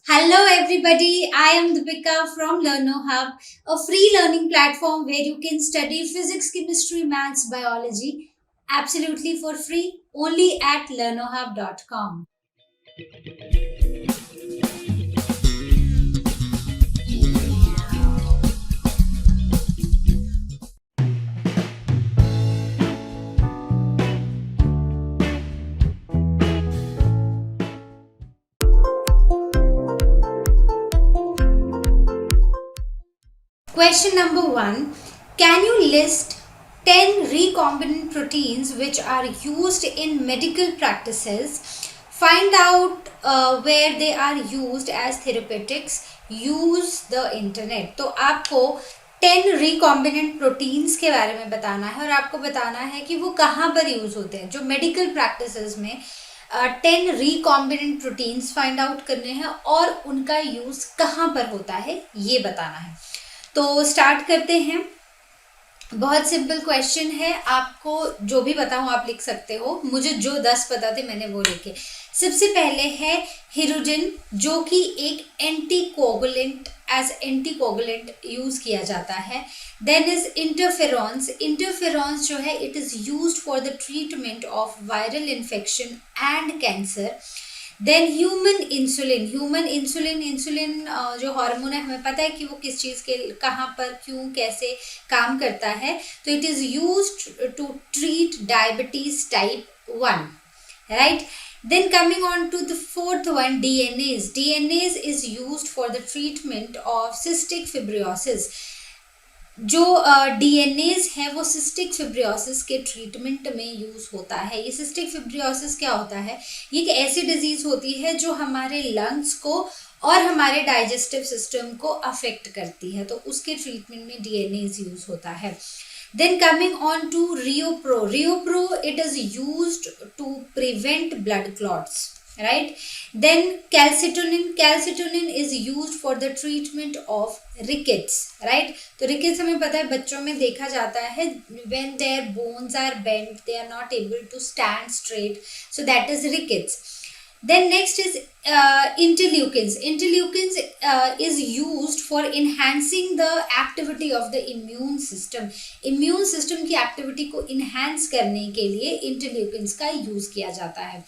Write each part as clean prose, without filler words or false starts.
Hello, everybody. I am Deepika from Learno Hub, a free learning platform where you can study physics, chemistry, maths, biology absolutely for free only at learnohub.com. Question number one. Can you list 10 recombinant proteins which are used in medical practices? Find out where they are used as therapeutics. Use the internet. तो आपको 10 recombinant proteins के बारे में बताना है और आपको बताना है कि वो कहाँ पर यूज होते हैं. जो मेडिकल प्रैक्टिसेस में 10 रिकॉम्बिनेंट प्रोटीन्स फाइंड आउट करने हैं और उनका यूज कहाँ पर होता है ये बताना है. तो स्टार्ट करते हैं. बहुत सिंपल क्वेश्चन है. आपको जो भी बताऊं आप लिख सकते हो. मुझे जो 10 पता थे मैंने वो लिखे. सबसे पहले है हिरोजिन, जो कि एक एंटीकोगुलेंट एज एंटीकोगुलेंट यूज किया जाता है. Then is interferons. इंटरफेरॉन्स जो है it is used for the treatment of viral infection and cancer. Then human insulin. Human insulin insulin जो हार्मोन है हमें पता है कि वो किस चीज़ के कहाँ पर क्यों कैसे काम करता है. तो it is used to treat diabetes type 1, right. Then coming on to the fourth one, DNase. DNase is used for the treatment of cystic fibrosis. जो डीएनएज है वो सिस्टिक फिब्रियोसिस के ट्रीटमेंट में यूज होता है. ये सिस्टिक फिब्रियोसिस क्या होता है? ये एक ऐसी डिजीज होती है जो हमारे लंग्स को और हमारे डाइजेस्टिव सिस्टम को अफेक्ट करती है. तो उसके ट्रीटमेंट में डीएनएज यूज होता है. Then coming on to Riopro. Riopro, it is used to prevent blood clots, right. Then calcitonin. Calcitonin is used for the treatment of rickets, right. तो rickets हमें पता है बच्चों में देखा जाता है when their bones are bent, they are not able to stand straight, so that is rickets. Then next is interleukins. Interleukins is used for enhancing the activity of the immune system. Immune system की activity को enhance करने के लिए interleukins का use किया जाता है.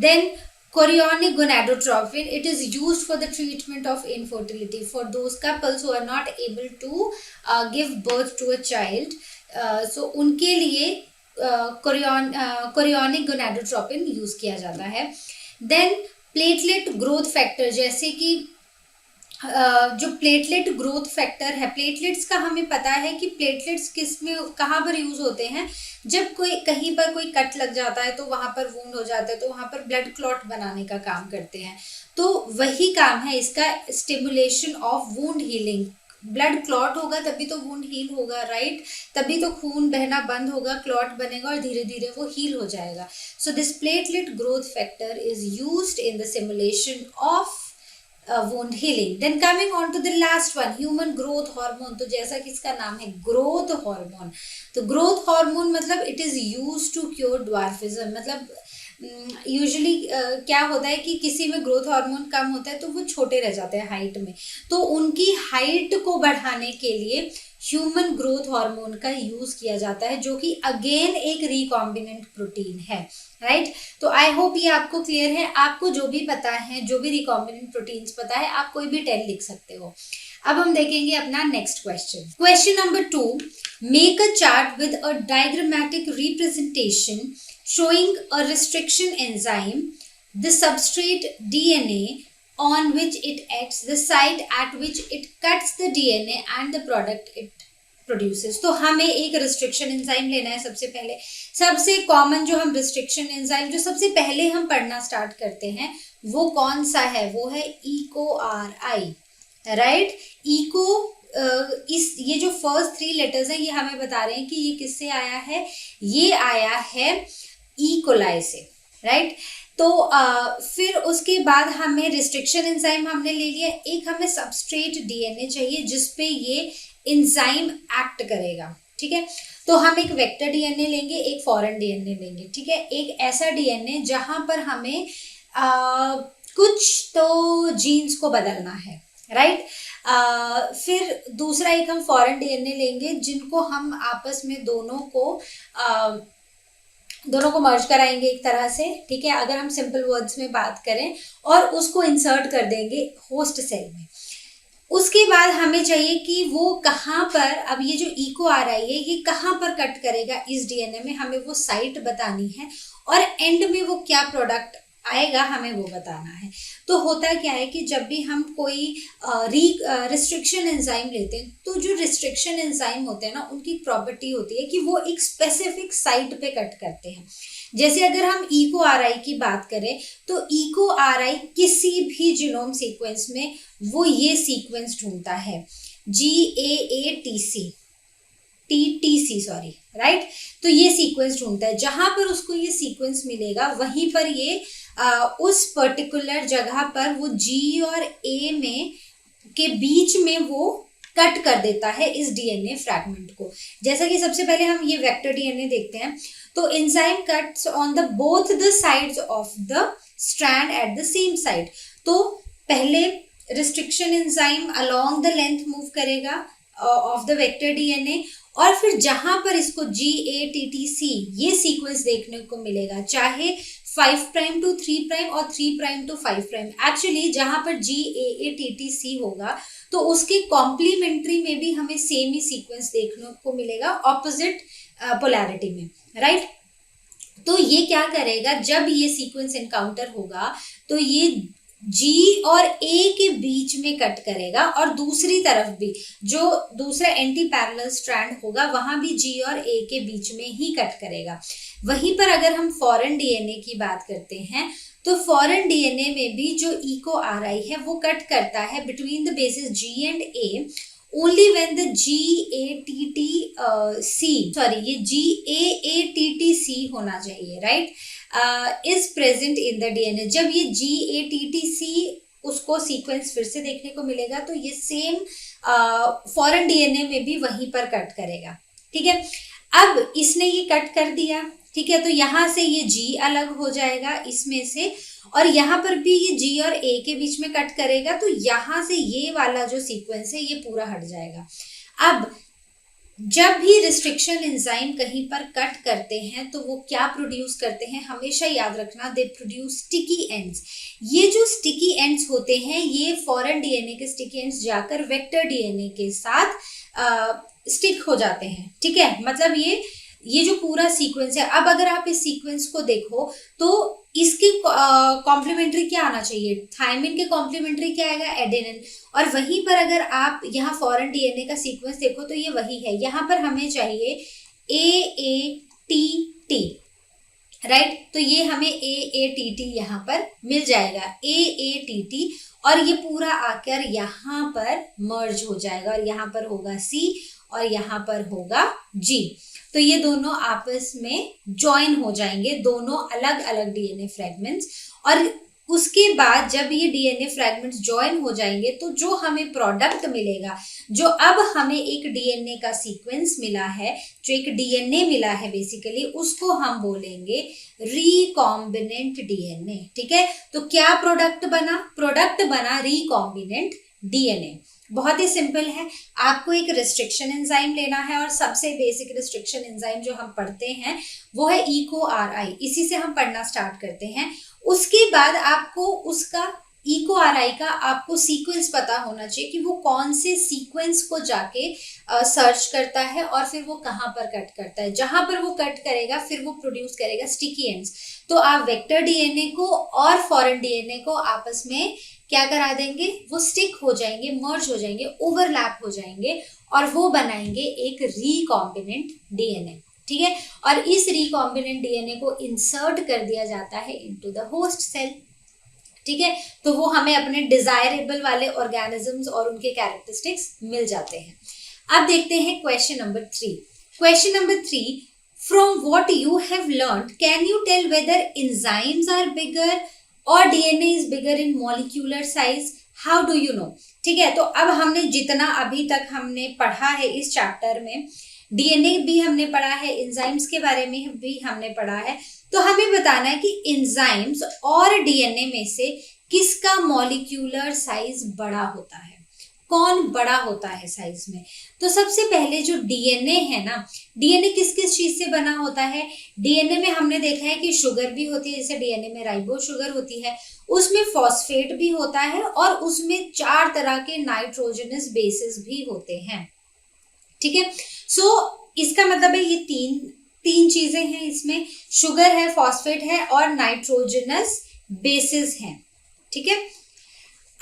Then chorionic gonadotropin, it is used for the treatment of infertility for those couples who are not able to give birth to a child. So उनके लिए chorionic gonadotropin use किया जाता है. देन प्लेटलेट ग्रोथ फैक्टर, जैसे कि जो platelet growth factor है, platelets का हमें पता है कि प्लेटलेट्स किस में कहाँ पर यूज होते हैं. जब कोई कहीं पर कोई कट लग जाता है तो वहां पर वूंड हो जाता है तो वहां पर ब्लड क्लॉट बनाने का काम करते हैं. तो वही काम है इसका, stimulation of wound healing. Blood clot होगा तभी तो वुंड हील होगा, राइट. तभी तो खून बहना बंद होगा, क्लॉट बनेगा और धीरे धीरे वो हील हो जाएगा. So this platelet growth factor is used in the simulation of wound healing. Then coming on to the last one, human growth hormone. तो जैसा कि इसका नाम है ग्रोथ हार्मोन, तो ग्रोथ हार्मोन मतलब it is used to cure dwarfism. मतलब usually क्या होता है कि किसी में ग्रोथ हार्मोन कम होता है तो वो छोटे रह जाते हैं हाइट में. तो उनकी हाइट को बढ़ाने के लिए ह्यूमन ग्रोथ हार्मोन का यूज किया जाता है, जो कि अगेन एक रिकॉम्बिनेंट प्रोटीन है, राइट. तो आई होप ये आपको क्लियर है. आपको जो भी पता है, जो भी रिकॉम्बिनेंट प्रोटीन्स पता है, आप कोई भी 10 लिख सकते हो. अब हम देखेंगे अपना next question. Question number 2, make a chart with a diagrammatic representation showing a restriction enzyme, the substrate DNA on which it acts, the site at which it cuts the DNA and the product it produces. तो हमें एक restriction enzyme लेना है. सबसे पहले सबसे common जो हम restriction enzyme जो सबसे पहले हम पढ़ना स्टार्ट करते हैं वो कौन सा है? वो है EcoRI, राइट. इको इस ये जो फर्स्ट 3 लेटर्स हैं ये हमें बता रहे हैं कि ये किससे आया है. ये आया है कोलाई से, राइट. तो फिर उसके बाद हमें रिस्ट्रिक्शन एंजाइम हमने ले लिया. एक हमें सबस्ट्रेट डीएनए चाहिए जिसपे ये एंजाइम एक्ट करेगा, ठीक है. तो हम एक वेक्टर डीएनए लेंगे, एक फॉरेन डीएनए लेंगे, ठीक है. एक ऐसा डीएनए जहां पर हमें कुछ तो जीन्स को बदलना है, राइट। फिर दूसरा एक हम फॉरेन डीएनए लेंगे जिनको हम आपस में दोनों को मर्ज कराएंगे एक तरह से, ठीक है, अगर हम सिंपल वर्ड्स में बात करें, और उसको इंसर्ट कर देंगे होस्ट सेल में। उसके बाद हमें चाहिए कि वो कहाँ पर, अब ये जो इको आ रहा है ये कहाँ पर कट करेगा इस डीएनए में, हमें वो साइट बतानी है, और एंड में वो क्या प्रोडक्ट आएगा हमें वो बताना है। तो होता क्या है कि जब भी हम कोई रिस्ट्रिक्शन एंजाइम लेते हैं, तो जो रिस्ट्रिक्शन एंजाइम होते हैं ना, उनकी प्रॉपर्टी होती है कि वो एक स्पेसिफिक साइट पे कट करते हैं। जैसे अगर हम इको आर आई की बात करें, तो इको आर आई किसी भी जीनोम सीक्वेंस में वो ये सीक्वेंस ढूंढता है, GAATC सॉरी, राइट। तो ये सीक्वेंस ढूंढता है, जहां पर उसको ये सीक्वेंस मिलेगा वहीं पर ये उस पर्टिकुलर जगह पर वो G और A में के बीच में वो कट कर देता है इस डीएनए फ्रैगमेंट को। जैसा कि सबसे पहले हम ये वेक्टर डीएनए देखते हैं, तो enzyme cuts on the both the sides of the strand at the same side. तो पहले restriction enzyme along the length move करेगा ऑफ द वेक्टर डीएनए, और फिर जहां पर इसको GATTC ये सीक्वेंस देखने को मिलेगा, चाहे 5 प्राइम टू 3 प्राइम और 3 प्राइम टू 5 प्राइम, एक्चुअली जहां पर GAATTC होगा तो उसके कॉम्प्लीमेंट्री में भी हमें सेम ही सीक्वेंस देखने को मिलेगा ऑपोजिट पोलैरिटी में, राइट। तो ये क्या करेगा, जब ये सीक्वेंस एनकाउंटर होगा तो ये G और A के बीच में कट करेगा, और दूसरी तरफ भी जो दूसरा एंटी पैरेलल स्ट्रैंड होगा वहां भी G और A के बीच में ही कट करेगा। वहीं पर अगर हम फॉरेन डीएनए की बात करते हैं, तो फॉरेन डीएनए में भी जो इको आर आई है वो कट करता है between the basis G and A only when the ये GAATTC होना चाहिए, right, is present in the DNA. जब ये GATTC उसको सीक्वेंस फिर से देखने को मिलेगा तो ये सेम फॉरेन डीएनए में भी वहीं पर कट करेगा, ठीक है। अब इसने ये कट कर दिया, ठीक है, तो यहाँ से ये G अलग हो जाएगा इसमें से, और यहाँ पर भी ये G और A के बीच में कट करेगा, तो यहाँ से ये वाला जो सीक्वेंस है ये पूरा हट जाएगा। अब जब भी रिस्ट्रिक्शन एंजाइम कहीं पर कट करते हैं तो वो क्या प्रोड्यूस करते हैं, हमेशा याद रखना, दे प्रोड्यूस स्टिकी एंड्स। ये जो स्टिकी एंड्स होते हैं ये फॉरेन डीएनए के स्टिकी एंड्स जाकर वेक्टर डीएनए के साथ स्टिक हो जाते हैं, ठीक है। मतलब ये जो पूरा सीक्वेंस है, अब अगर आप इस सीक्वेंस को देखो तो इसके कॉम्प्लीमेंट्री क्या आना चाहिए, थायमिन के कॉम्प्लीमेंट्री क्या आएगा, एडेनिन। और वहीं पर अगर आप यहाँ फॉरेन डीएनए का सीक्वेंस देखो तो ये वही है, यहाँ पर हमें चाहिए AATT, राइट। तो ये हमें AATT यहाँ पर मिल जाएगा, AATT, और ये पूरा आकर यहाँ पर मर्ज हो जाएगा, और यहाँ पर होगा C और यहाँ पर होगा G। तो ये दोनों आपस में ज्वाइन हो जाएंगे, दोनों अलग अलग डीएनए फ्रेगमेंट्स। और उसके बाद जब ये डीएनए फ्रेगमेंट्स ज्वाइन हो जाएंगे तो जो हमें प्रोडक्ट मिलेगा, जो अब हमें एक डीएनए का सीक्वेंस मिला है, जो एक डीएनए मिला है बेसिकली, उसको हम बोलेंगे रिकॉम्बिनेंट डीएनए, ठीक है। तो क्या प्रोडक्ट बना रिकॉम्बिनेंट डीएनए। बहुत ही सिंपल है, आपको एक रिस्ट्रिक्शन एंजाइम लेना है, और सबसे बेसिक रिस्ट्रिक्शन एंजाइम जो हम पढ़ते हैं वो है इको आर आई, इसी से हम पढ़ना स्टार्ट करते हैं। उसके बाद आपको उसका इको आर आई का आपको सीक्वेंस पता होना चाहिए कि वो कौन से सीक्वेंस को जाके सर्च करता है, और फिर वो कहाँ पर कट करता है। जहां पर वो कट करेगा फिर वो प्रोड्यूस करेगा स्टिकी एंड्स। तो आप वेक्टर डीएनए को और फॉरेन डीएनए को आपस में क्या करा देंगे, वो स्टिक हो जाएंगे, मर्ज हो जाएंगे, ओवरलैप हो जाएंगे, और वो बनाएंगे एक रिकॉम्बिनेंट डीएनए, ठीक है। और इस रिकॉम्बिनेंट डीएनए को इंसर्ट कर दिया जाता है इनटू द होस्ट सेल, ठीक है। तो वो हमें अपने डिजायरेबल वाले ऑर्गेनिजम्स और उनके कैरेक्टरिस्टिक्स मिल जाते हैं। अब देखते हैं question number 3। Question number 3, from what you have learned can you tell whether enzymes are bigger और DNA is bigger in molecular size, how do you know. ठीक है, तो अब हमने जितना अभी तक हमने पढ़ा है इस चैप्टर में, डीएनए भी हमने पढ़ा है, एंजाइम्स के बारे में भी हमने पढ़ा है, तो हमें बताना है कि एंजाइम्स और डीएनए में से किसका मॉलिक्यूलर साइज बड़ा होता है, कौन बड़ा होता है साइज में? तो सबसे पहले जो डीएनए है ना, डीएनए किस किस चीज से बना होता है? डीएनए में हमने देखा है कि शुगर भी होती है, जैसे डीएनए में राइबो शुगर होती है, उसमें फॉस्फेट भी होता है और उसमें 4 तरह के नाइट्रोजनस बेसिस भी होते हैं। ठीक है, सो इसका मतलब है ये तीन चीजें हैं इसमें, शुगर है, फॉस्फेट है और नाइट्रोजनस बेसिस हैं। ठीक है,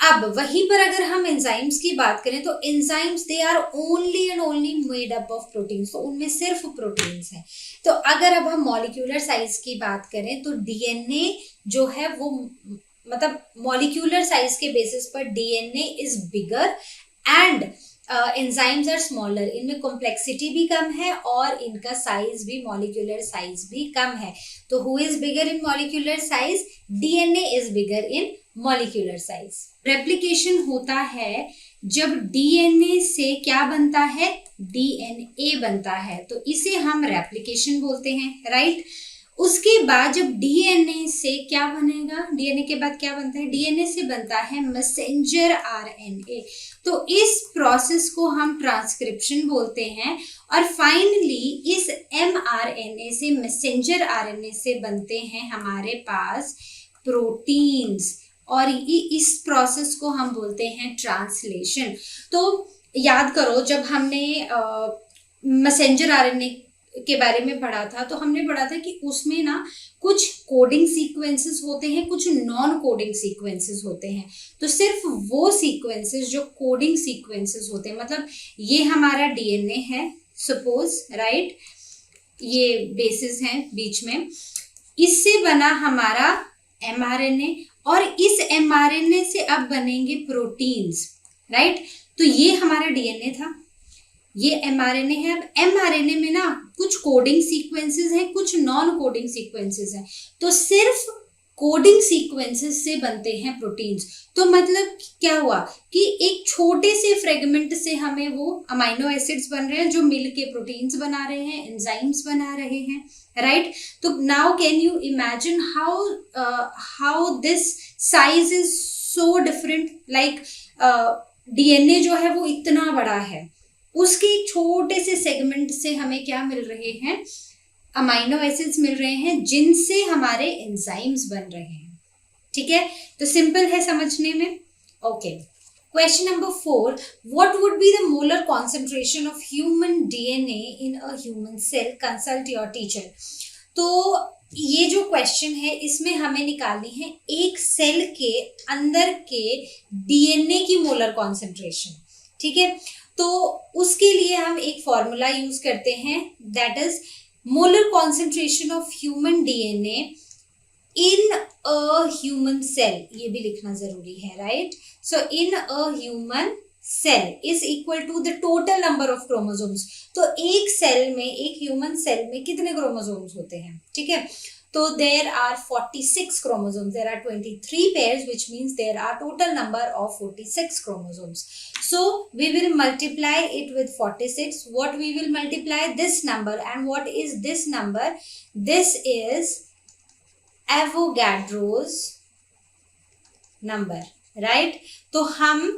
अब वहीं पर अगर हम एंजाइम्स की बात करें तो enzymes they are only and only made up of proteins, तो उनमें सिर्फ प्रोटीन्स हैं। तो अगर अब हम मॉलिक्यूलर साइज की बात करें तो डीएनए जो है वो मतलब मॉलिक्यूलर साइज के बेसिस पर DNA is bigger and enzymes are smaller, इनमें कॉम्प्लेक्सिटी भी कम है और इनका साइज भी, मॉलिक्यूलर साइज भी कम है। तो who is bigger in molecular size? DNA is bigger in molecular size. Replication होता है जब डीएनए से क्या बनता है? डीएनए बनता है, तो इसे हम रेप्लिकेशन बोलते हैं, राइट। उसके बाद जब डीएनए से क्या बनेगा, डीएनए के बाद क्या बनता है? डीएनए से बनता है मैसेंजर आरएनए, तो इस प्रोसेस को हम ट्रांसक्रिप्शन बोलते हैं। और फाइनली इस एमआरएनए से, मैसेंजर आरएनए से बनते हैं हमारे पास प्रोटीन्स, और इस प्रोसेस को हम बोलते हैं ट्रांसलेशन। तो याद करो जब हमने मैसेंजर आरएनए के बारे में पढ़ा था तो हमने पढ़ा था कि उसमें ना कुछ कोडिंग सीक्वेंसेस होते हैं, कुछ नॉन कोडिंग सीक्वेंसेस होते हैं। तो सिर्फ वो सीक्वेंसेस जो कोडिंग सीक्वेंसेस होते हैं, मतलब ये हमारा डीएनए है सपोज, राइट, ये बेसिस है बीच में, इससे बना हमारा एमआरएनए और इस एमआरएनए से अब बनेंगे प्रोटीन्स, राइट। तो ये हमारा डीएनए था, ये एमआरएनए है। अब एमआरएनए में ना कुछ कोडिंग सीक्वेंसेस हैं, कुछ नॉन कोडिंग सीक्वेंसेस हैं, तो सिर्फ कोडिंग सीक्वेंसेस से बनते हैं प्रोटीन्स। तो मतलब क्या हुआ कि एक छोटे से फ्रेगमेंट से हमें वो अमाइनो एसिड्स बन रहे हैं जो मिल के प्रोटीन्स बना रहे हैं, एंजाइम्स बना रहे हैं, राइट। तो now can you imagine how this size is so different, like DNA जो है वो इतना बड़ा है, उसके छोटे से सेगमेंट से हमें क्या मिल रहे हैं? अमाइनो एसिड्स मिल रहे हैं जिनसे हमारे एंजाइम्स बन रहे हैं। ठीक है, तो सिंपल है समझने में। Okay, question number 4, what would be the molar concentration of human DNA in a human cell? Consult your teacher. तो ये जो क्वेश्चन है इसमें हमें निकालनी है एक सेल के अंदर के डीएनए की मोलर कॉन्सेंट्रेशन। ठीक है, तो उसके लिए हम एक फॉर्मूला यूज करते हैं, that is molar concentration of human DNA in a human cell, ये भी लिखना जरूरी है, right. So in a human cell is equal to the total number of chromosomes. तो एक सेल में, एक ह्यूमन सेल में कितने क्रोमोसोम्स होते हैं? ठीक है, so there are 46 chromosomes, there are 23 pairs, which means there are total number of 46 chromosomes. So we will multiply it with 46. What we will multiply? This number. And what is this number? This is Avogadro's number, right? तो हम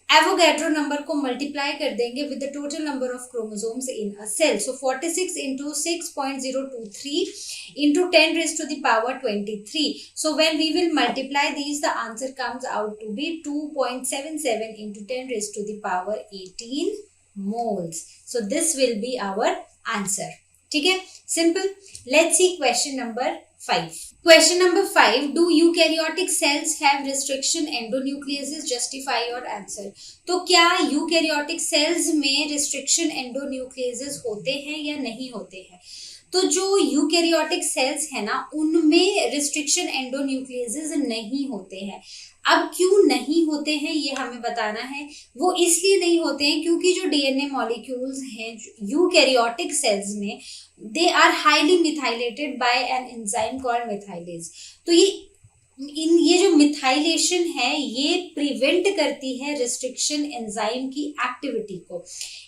Avogadro number को multiply कर देंगे with the total number of chromosomes in a cell. So 46 into 6.023 into 10 raised to the power 23. So when we will multiply these, the answer comes out to be 2.77 into 10 raised to the power 18 moles. So this will be our answer. ठीक है, simple. Let's see question number 5. Question number 5, do eukaryotic cells have restriction endonucleases? Justify your answer. तो क्या eukaryotic cells में restriction एंडोन्यूक्लियसेस होते हैं या नहीं होते हैं? तो जो यूकैरियोटिक सेल्स है ना उनमें रिस्ट्रिक्शन एंडोन्यूक्लियसेस नहीं होते हैं। अब क्यों नहीं होते हैं ये हमें बताना है। वो इसलिए नहीं होते हैं क्योंकि जो डीएनए मॉलिक्यूल्स हैं यूकैरियोटिक सेल्स में, they are highly methylated by an enzyme called methylase. तो ये इन ये जो मिथाइलेशन है ये प्रिवेंट करती है रिस्ट्रिक्शन एंजाइम की एक्टिविटी को,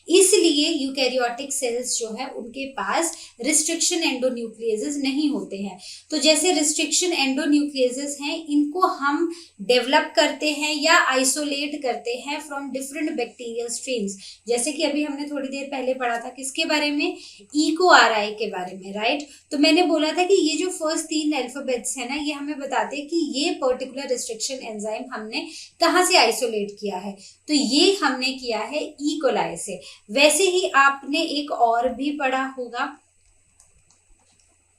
इसलिए यूकैरियोटिक सेल्स जो है उनके पास रिस्ट्रिक्शन एंडोन्यूक्लियसेस नहीं होते हैं। तो जैसे रिस्ट्रिक्शन एंडोन्यूक्लियसेस हैं इनको हम डेवलप करते हैं या आइसोलेट करते हैं फ्रॉम डिफरेंट बैक्टीरियल स्ट्रेन्स, जैसे कि अभी हमने थोड़ी देर पहले पढ़ा था किसके बारे में, EcoRI के बारे में, राइट। तो मैंने बोला था कि ये जो फर्स्ट 3 अल्फाबेट्स है ना ये हमें बताते हैं कि ये पर्टिकुलर रिस्ट्रिक्शन एंजाइम हमने कहाँ से आइसोलेट किया है, तो ये हमने किया है ई कोलाई से। वैसे ही आपने एक और भी पढ़ा होगा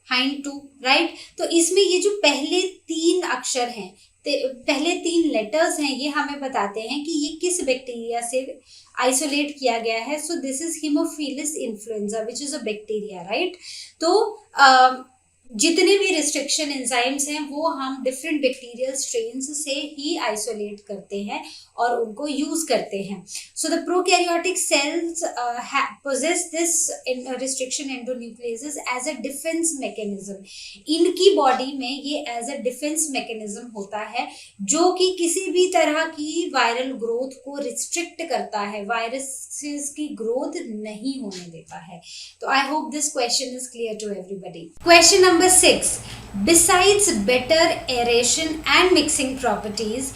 हाइंड टू, राइट। तो इसमें ये जो पहले 3 अक्षर हैं, पहले 3 लेटर्स हैं, ये हमें बताते हैं कि ये किस बैक्टीरिया से आइसोलेट किया गया है। So this is Haemophilus influenza which is a bacteria, right. तो जितने भी रिस्ट्रिक्शन एंजाइम्स हैं वो हम डिफरेंट बैक्टीरियल स्ट्रेन्स से ही आइसोलेट करते हैं और उनको यूज करते हैं। So the prokaryotic cells possess this restriction endonucleases as a defense mechanism। इनकी बॉडी में ये एज अ डिफेंस मैकेनिज्म होता है जो कि किसी भी तरह की वायरल ग्रोथ को रिस्ट्रिक्ट करता है, वायरसेस की ग्रोथ नहीं होने देता है। तो I hope this question is clear to everybody. Question Number 6. Besides better aeration and mixing properties,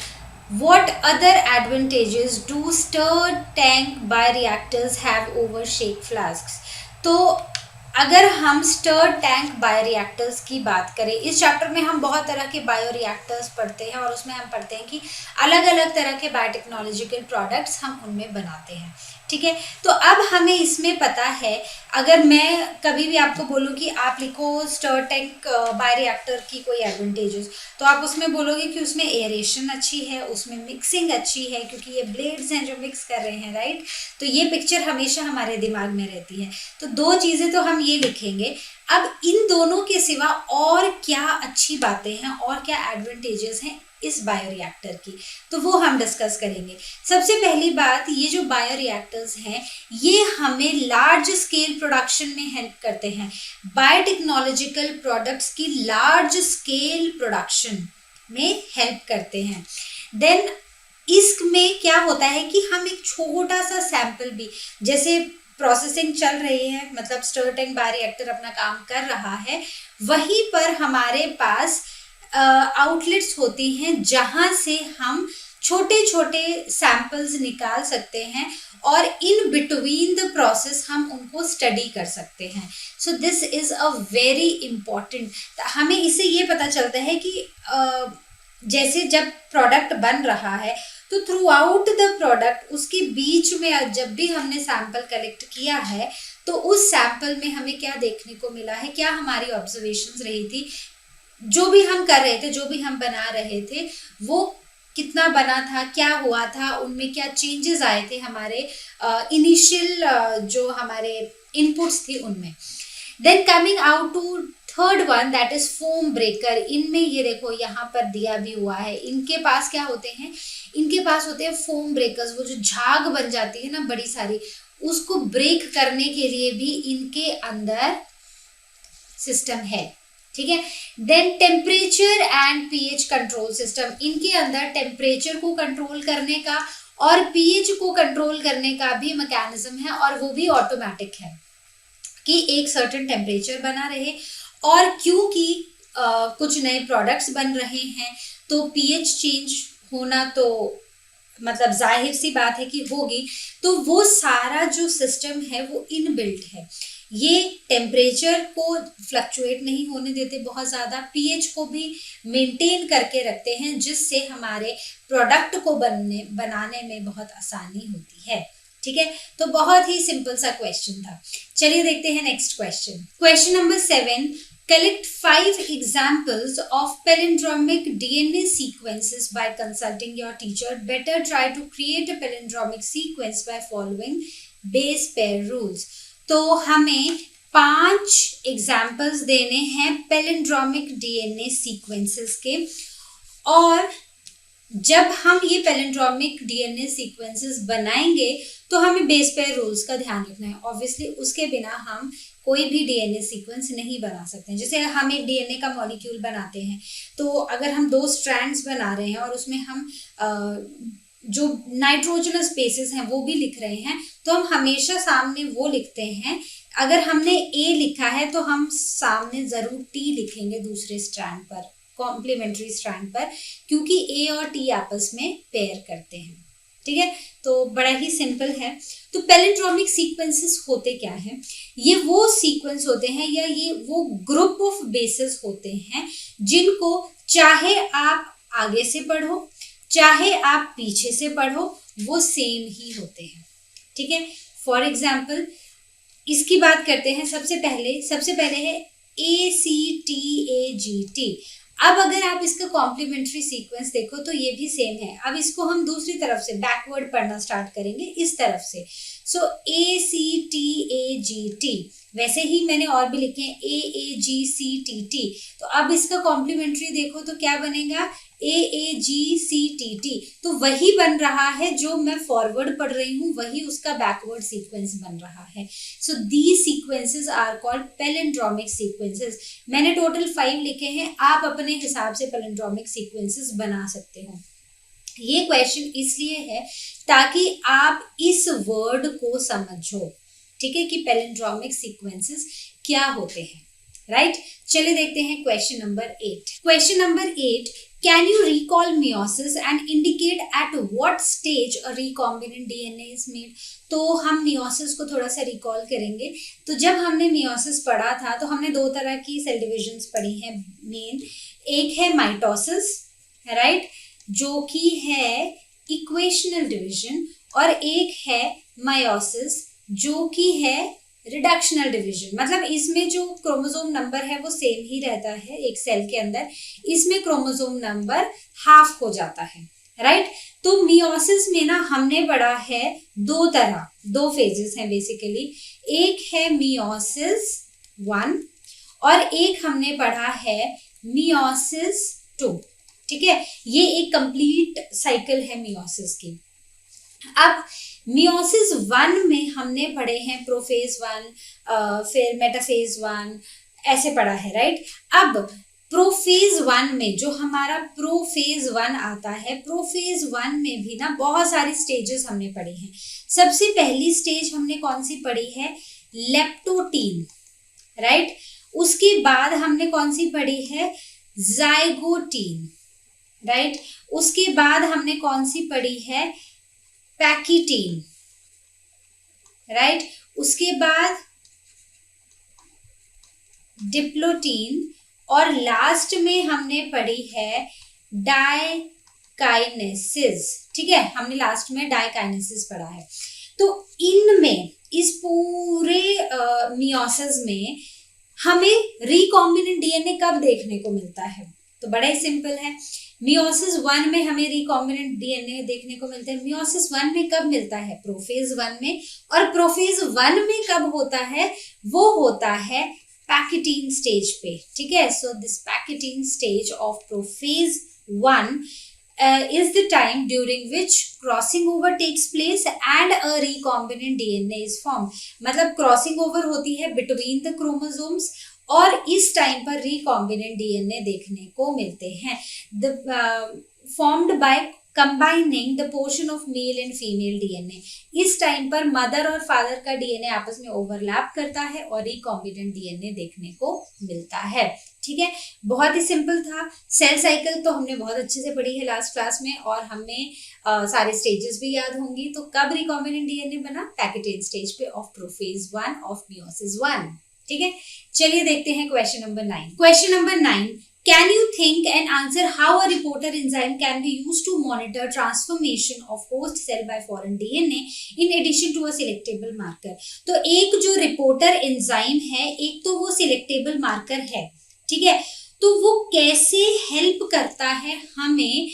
what other advantages do stirred tank bioreactors have over shake flasks? तो अगर हम स्टर्ड टैंक बायोरिएक्टर्स की बात करें, इस चैप्टर में हम बहुत तरह के बायोरिएक्टर्स पढ़ते हैं और उसमें हम पढ़ते हैं कि अलग अलग तरह के बायोटेक्नोलॉजिकल प्रोडक्ट्स हम उनमें बनाते हैं, ठीक है। तो अब हमें इसमें पता है, अगर मैं कभी भी आपको बोलूँ कि आप लिखो स्टर्ड टैंक बायोरिएक्टर की कोई एडवांटेजेस, तो आप उसमें बोलोगे कि उसमें एयरेशन अच्छी है, उसमें मिक्सिंग अच्छी है क्योंकि ये ब्लेड्स हैं जो मिक्स कर रहे हैं, राइट। तो ये पिक्चर हमेशा हमारे दिमाग में रहती है। तो 2 चीज़ें तो हम ये लिखेंगे। अब इन दोनों के सिवा और क्या अच्छी बातें हैं और क्या एडवांटेजेस हैं इस बायोरिएक्टर की, तो वो हम डिस्कस करेंगे। सबसे पहली बात, ये जो बायोरिएक्टर्स हैं ये हमें लार्ज स्केल प्रोडक्शन में हेल्प करते हैं, बायोटेक्नोलॉजिकल प्रोडक्ट्स की लार्ज स्केल प्रोडक्शन में हेल्प करते हैं। देन इसमें क्या होता है कि हम एक छोटा सा सैंपल भी, जैसे प्रोसेसिंग चल रही है, मतलब स्टर्ड टैंक बायोरिएक्टर अपना काम कर रहा है, वहीं पर हमारे पास आउटलेट्स होती हैं जहां से हम छोटे छोटे सैंपल्स निकाल सकते हैं और इन बिटवीन द प्रोसेस हम उनको स्टडी कर सकते हैं। सो this is a very important, हमें इससे ये पता चलता है कि जैसे जब प्रोडक्ट बन रहा है तो थ्रू आउट द प्रोडक्ट उसके बीच में जब भी हमने सैंपल कलेक्ट किया है तो उस सैंपल में हमें क्या देखने को मिला है, क्या हमारी ऑब्जर्वेशंस रही थी, जो भी हम कर रहे थे, जो भी हम बना रहे थे वो कितना बना था, क्या हुआ था, उनमें क्या चेंजेस आए थे हमारे इनिशियल जो हमारे इनपुट्स थी उनमें। Then coming out to third one, that is foam breaker. इनमें ये देखो यहाँ पर दिया भी हुआ है, इनके पास क्या होते हैं, इनके पास होते हैं फोम ब्रेकर्स, वो जो झाग बन जाती है ना बड़ी सारी, उसको ब्रेक करने के लिए भी इनके अंदर सिस्टम है, ठीक है। Then temperature and pH control system, इनके अंदर टेम्परेचर को कंट्रोल करने का और पीएच को कंट्रोल करने का भी मैकेनिज्म है और वो भी ऑटोमेटिक है कि एक सर्टेन टेम्परेचर बना रहे। और क्योंकि कुछ नए प्रोडक्ट्स बन रहे हैं तो पीएच चेंज होना तो मतलब जाहिर सी बात है कि होगी, तो वो सारा जो सिस्टम है वो इनबिल्ट है, ये टेम्परेचर को फ्लक्चुएट नहीं होने देते बहुत ज़्यादा, पीएच को भी मेंटेन करके रखते हैं जिससे हमारे प्रोडक्ट को बनाने में बहुत आसानी होती है, ठीक है। तो बहुत ही सिंपल सा क्वेश्चन था। चलिए देखते हैं next question. Question number 7, collect 5 examples of palindromic DNA sequences by consulting your teacher. Better try to create a palindromic sequence by following base pair rules. तो हमें 5 एग्जाम्पल्स देने हैं पैलिंड्रोमिक डीएनए सीक्वेंसेस के, और जब हम ये पैलिंड्रोमिक डीएनए सीक्वेंसेस बनाएंगे तो हमें बेस पेयर रूल्स का ध्यान रखना है। ऑब्वियसली उसके बिना हम कोई भी डीएनए सीक्वेंस नहीं बना सकते हैं। जैसे हम एक डीएनए का मॉलिक्यूल बनाते हैं, तो अगर हम 2 स्ट्रैंड्स बना रहे हैं और उसमें हम जो नाइट्रोजनस बेसेस हैं वो भी लिख रहे हैं, तो हम हमेशा सामने वो लिखते हैं। अगर हमने ए लिखा है तो हम सामने जरूर टी लिखेंगे दूसरे स्ट्रैंड पर, कॉम्प्लीमेंट्री स्ट्रैंड पर, क्योंकि ए और टी आपस में पेयर करते हैं। ठीक है, तो बड़ा ही सिंपल है। तो पैलिंड्रोमिक सीक्वेंसेस होते क्या हैं? ये वो सीक्वेंस होते हैं या ये वो ग्रुप ऑफ बेसेस होते हैं जिनको चाहे आप आगे से पढ़ो चाहे आप पीछे से पढ़ो वो सेम ही होते हैं। ठीक है, फॉर एग्जाम्पल इसकी बात करते हैं। सबसे पहले है ACTAGT। अब अगर आप इसका कॉम्प्लीमेंट्री सीक्वेंस देखो तो ये भी सेम है। अब इसको हम दूसरी तरफ से बैकवर्ड पढ़ना स्टार्ट करेंगे, इस तरफ से। सो ACTAGT, वैसे ही मैंने और भी लिखे हैं AAGCTT। तो अब इसका कॉम्प्लीमेंट्री देखो तो क्या बनेगा? AAGCTT। तो वही बन रहा है जो मैं फॉरवर्ड पढ़ रही हूँ, वही उसका बैकवर्ड सीक्वेंस बन रहा है। So these sequences are called palindromic sequences. मैंने टोटल 5 लिखे हैं, आप अपने हिसाब से पैलिंड्रोमिक सीक्वेंसेस बना सकते हो। ये क्वेश्चन इसलिए है ताकि आप इस वर्ड को समझो, ठीक है, कि पैलिंड्रोमिक सीक्वेंसेस क्या होते हैं, राइट? चलिए देखते हैं question number 8। Question number 8, can you recall meiosis and indicate at what stage a recombinant DNA is made? तो हम meiosis को थोड़ा सा रिकॉल करेंगे। तो जब हमने meiosis पढ़ा था तो हमने 2 तरह की सेल डिविजन्स पढ़ी हैं मेन। एक है माइटोसिस, राइट, जो कि है इक्वेशनल डिवीजन, और एक है मायोसिस जो कि है रिडक्शनल डिवीजन। मतलब इसमें जो क्रोमोसोम नंबर है वो सेम ही रहता है एक सेल के अंदर, इसमें क्रोमोसोम नंबर हाफ हो जाता है, राइट? तो मियोसिस में ना हमने पढ़ा है 2 फेजेस हैं बेसिकली। एक है मियोसिस 1 और एक हमने पढ़ा है मियोसिस 2। ठीक है, ये एक कंप्लीट साइकिल है मियोसिस की। अब मियोसिस 1 में हमने पढ़े हैं प्रोफेज 1, फिर मेटाफेज 1, ऐसे पढ़ा है, राइट? अब प्रोफेज 1 में जो हमारा प्रोफेज 1 आता है, प्रोफेज 1 में भी ना बहुत सारी स्टेजेस हमने पढ़ी हैं। सबसे पहली स्टेज हमने कौन सी पढ़ी है? Leptotene, right? उसके बाद हमने कौन सी पढ़ी है? Zygotene, right? उसके बाद हमने कौन सी पढ़ी है? पैकिटीन, राइट? उसके बाद डिप्लोटीन, और लास्ट में हमने पढ़ी है डाइकाइनेसिस। ठीक है, हमने लास्ट में डाइकाइनेसिस पढ़ा है। तो इनमें इस पूरे मियोसिस में हमें रिकॉम्बिनेंट डीएनए कब देखने को मिलता है? तो बड़ा ही सिंपल है। मियोसिस 1 में हमें रिकॉम्बिनेंट डीएनए देखने को मिलता है। मियोसिस 1 में कब मिलता है? प्रोफेज 1 में। और प्रोफेज 1 में कब होता है? वो होता है पैकिटीन स्टेज पे। ठीक है, so this pachytene stage of prophase 1 is the time during which crossing over takes place and a recombinant DNA is formed। मतलब क्रॉसिंग ओवर होती है बिटवीन द क्रोमोसोम्स और इस टाइम पर रिकॉम्बिनेंट डीएनए देखने को मिलते हैं। The formed by combining the portion of male and female DNA. इस टाइम पर मदर और फादर का डीएनए आपस में ओवरलैप करता है और रिकॉम्बिनेंट डीएनए देखने को मिलता है। ठीक है, बहुत ही सिंपल था। सेल साइकिल तो हमने बहुत अच्छे से पढ़ी है लास्ट क्लास में, और हमें सारे स्टेजेस भी याद होंगी। तो कब रिकॉम्बिनेंट डीएनए बना? पैकिटीन स्टेज पे ऑफ प्रोफेज 1 ऑफ मियोसिस 1। ठीक है, चलिए देखते हैं question number 9। Question number 9, can you think and answer how a reporter enzyme can be used to monitor transformation of host cell by foreign DNA in addition to a selectable marker? तो एक जो reporter enzyme है, एक तो वो selectable marker है, ठीक है, तो वो कैसे हेल्प करता है हमें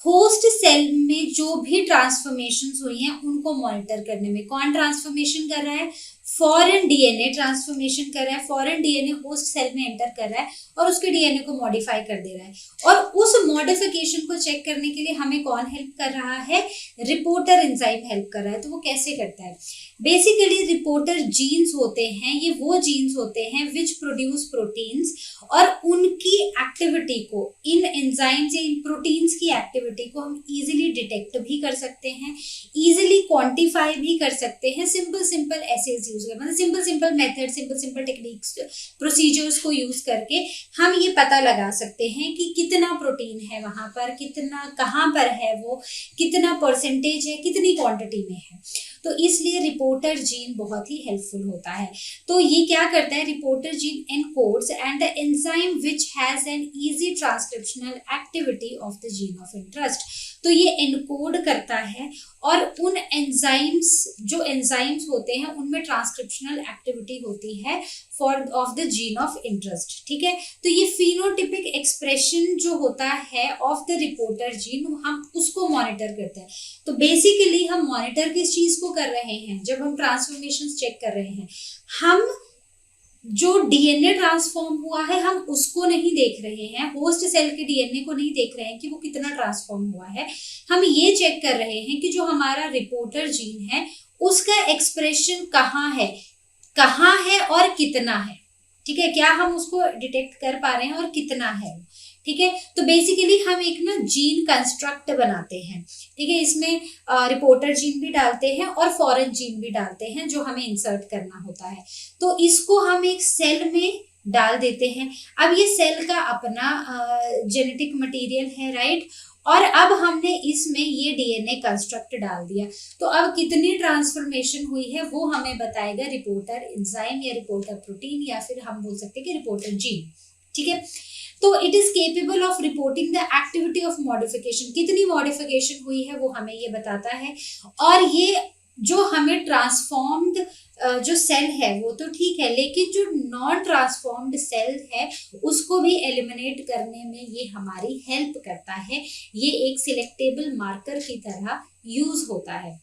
होस्ट सेल में जो भी ट्रांसफॉर्मेशंस हुई हैं उनको मॉनिटर करने में। कौन ट्रांसफॉर्मेशन कर रहा है? फॉरेन डीएनए ट्रांसफॉर्मेशन कर रहा है, फॉरेन डीएनए होस्ट सेल में एंटर कर रहा है और उसके डीएनए को मॉडिफाई कर दे रहा है, और उस मॉडिफिकेशन को चेक करने के लिए हमें कौन हेल्प कर रहा है, रिपोर्टर एंजाइम हेल्प कर रहा है। तो वो कैसे करता है, बेसिकली रिपोर्टर जीन्स होते हैं, ये वो जीन्स होते हैं विच प्रोड्यूस प्रोटीन्स, और उनकी एक्टिविटी को, इन एंजाइम्स या इन प्रोटीन्स की एक्टिविटी को हम इजीली डिटेक्ट भी कर सकते हैं, इजीली क्वांटिफाई भी कर सकते हैं, सिंपल एसेज यूज कर, मतलब simple method, simple techniques, procedures को यूज करके हम ये पता लगा सकते हैं कि कितना प्रोटीन है वहां पर, कितना कहाँ पर है, वो कितना परसेंटेज है, कितनी क्वांटिटी में है। तो इसलिए रिपोर्टर जीन बहुत ही हेल्पफुल होता है। तो ये क्या करता है, reporter gene encodes and the enzyme which has an easy transcriptional activity of the gene of interest. तो ये एनकोड करता है और उन एंजाइम्स, जो एंजाइम्स होते हैं उनमें ट्रांसक्रिप्शनल एक्टिविटी होती है for of the gene of interest, ठीक है। तो ये फिनोटिपिक एक्सप्रेशन जो होता है ऑफ द रिपोर्टर जीन, हम उसको मॉनिटर करते हैं। तो बेसिकली हम मॉनिटर किस चीज को कर रहे हैं, जब हम ट्रांसफॉर्मेशन चेक कर रहे हैं, हम जो डीएनए ट्रांसफॉर्म हुआ है हम उसको नहीं देख रहे हैं, होस्ट सेल के डीएनए को नहीं देख रहे हैं कि वो कितना ट्रांसफॉर्म हुआ है, हम ये चेक कर रहे हैं कि जो हमारा रिपोर्टर जीन है उसका एक्सप्रेशन कहाँ है और कितना है, ठीक है, क्या हम उसको डिटेक्ट कर पा रहे हैं और कितना है, ठीक है। तो बेसिकली हम एक ना जीन कंस्ट्रक्ट बनाते हैं, ठीक है, इसमें रिपोर्टर जीन भी डालते हैं और फॉरेन जीन भी डालते हैं जो हमें इंसर्ट करना होता है। तो इसको हम एक सेल में डाल देते हैं। अब ये सेल का अपना जेनेटिक मटेरियल है, राइट, और अब हमने इसमें ये डीएनए कंस्ट्रक्ट डाल दिया। तो अब कितनी ट्रांसफॉर्मेशन हुई है वो हमें बताएगा रिपोर्टर एंजाइम या रिपोर्टर प्रोटीन, या फिर हम बोल सकते हैं कि रिपोर्टर जीन, ठीक है। तो it is capable of reporting the activity of modification, कितनी मॉडिफिकेशन हुई है वो हमें ये बताता है। और ये जो हमें ट्रांसफॉर्म्ड जो सेल है वो तो ठीक है, लेकिन जो नॉन ट्रांसफॉर्म्ड सेल है उसको भी एलिमिनेट करने में ये हमारी हेल्प करता है। ये एक सिलेक्टेबल मार्कर की तरह यूज होता है।